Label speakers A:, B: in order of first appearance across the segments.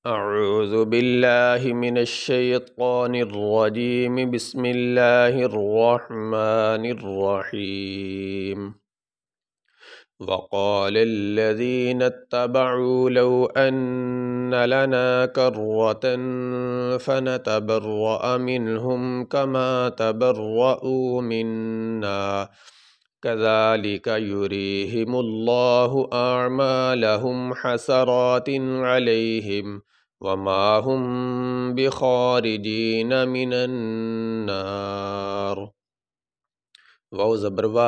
A: اعوذ باللہ من الشیطان الرجیم بسم اللہ الرحمن الرحیم وقال الذین اتبعوا لو ان لنا کرة فنتبرأ منهم كما تبرؤوا منا كذلك يريهم الله أعمالهم حسرات عليهم وما هم بخارجين من النار واو زبر وا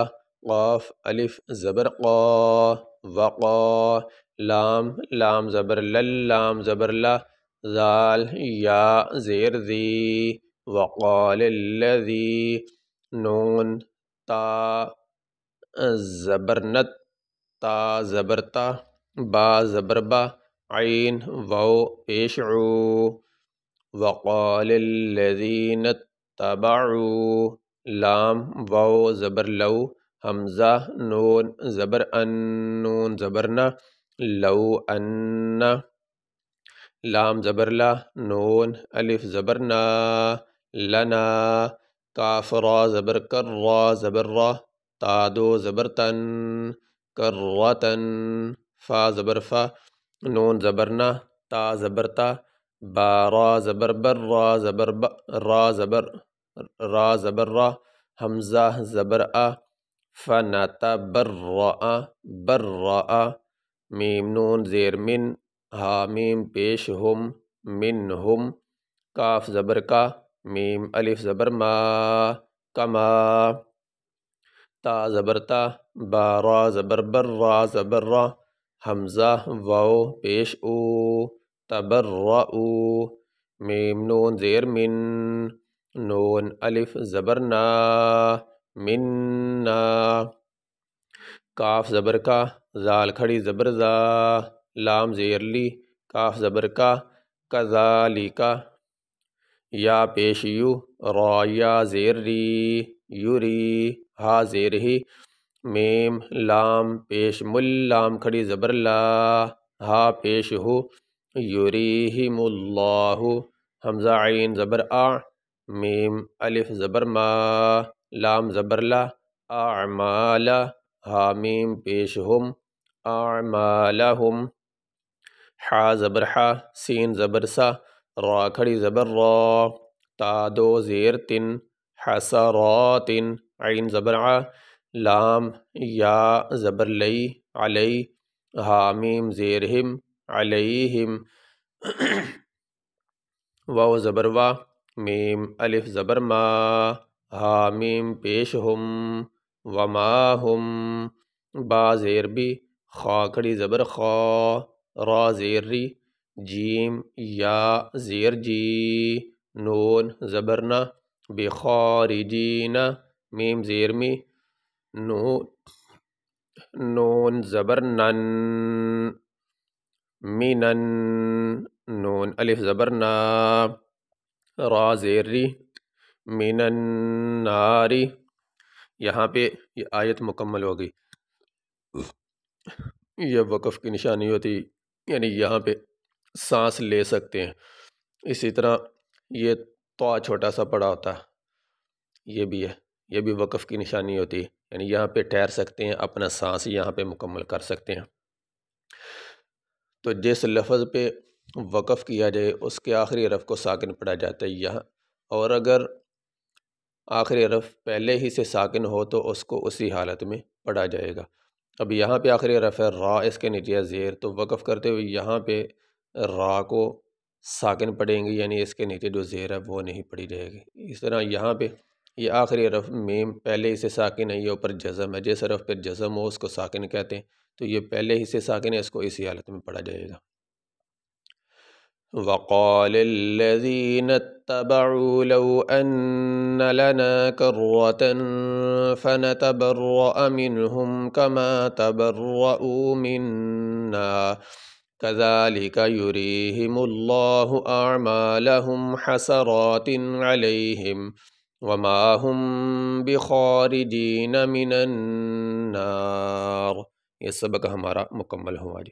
A: قاف الف زبر قا وقا لام زبر لام زبر لا زال یا زیر ذی وقال الذی نون تا زبرنت تا زبرتا با زبربا عین واو پیش عو وقال الذین اتبعوا لام واو زبر لو حمزہ نون زبر ان نون زبرنا لو ان لام زبر لا نون الف زبرنا لنا کاف را زبر کر را زبر را تا دو زبر تن کرتن فا زبر فا نون زبرنا تا زبرتا با را زبر بر را زبر با را زبر را حمزہ زبر آ فنتبرأ برأ میم نون زیر من ہا میم پیش ہم منہم کاف زبر کا میم الف زبر ما کما تا زبر تا با را زبر بر را زبر را حمزہ واو پیش او تبرؤ میم نون زیر من نون الف زبرنا مننا کاف زبر کا زال کھڑی زبر زا لام زیر لی کاف زبر کا کذالک یا پیش یو را یا زیر ری یوری ہا زیر ہی میم لام پیش مل لام کھڑی زبر لا ہا پیش ہو یریہم اللہ حمزہ عین زبر آ میم الف زبر ما لام زبر لا اعمال ہا میم پیش ہم اعمالہم حا زبر حا سین زبر سا را کھڑی زبر را تا دو زیر تن حسرات عین زبر ع لام یا زبر لئی علی ہا میم زیر ہم علیہم واو زبر وا میم الف زبر ما ہا میم پیش ہم وما ہم با زیر بی خا کھڑی زبر خا را زیر ری جیم یا زیر جی نون زبرنا بخارجین میم زیر می نون زبر نن منن نون الف زبرنا را زیر ری من الناری یہاں پہ یہ آیت مکمل ہو گئی. یہ وقف کی نشانی ہوتی یعنی یہاں پہ سانس لے سکتے ہیں. اسی طرح یہ تو چھوٹا سا پڑا ہوتا ہے یہ بھی ہے، یہ بھی وقف کی نشانی ہوتی ہے یعنی یہاں پہ ٹھہر سکتے ہیں، اپنا سانس یہاں پہ مکمل کر سکتے ہیں. تو جس لفظ پہ وقف کیا جائے اس کے آخری حرف کو ساکن پڑھا جاتا ہے یہاں، اور اگر آخری حرف پہلے ہی سے ساکن ہو تو اس کو اسی حالت میں پڑھا جائے گا. اب یہاں پہ آخری حرف ہے را، اس کے نیچے زیر، تو وقف کرتے ہوئے یہاں پہ را کو ساکن پڑھیں گے یعنی اس کے نیچے جو زیر ہے وہ نہیں پڑھی جائے گی. اس طرح یہاں پہ یہ آخری حرف میم پہلے ہی سے ساکن ہے، یہ اوپر جزم ہے، جس حرف پہ جزم ہو اس کو ساکن کہتے ہیں، تو یہ پہلے ہی سے ساکن ہے، اس کو اسی حالت میں پڑھا جائے گا. وقال الذين اتبعوا لو أن لنا كرة فنتبرأ منهم كما تبرؤوا منا كذلك يريهم الله أعمالهم حسرات عليهم وما هم بخارجين من النار. یہ سبق ہمارا مکمل ہوا جی.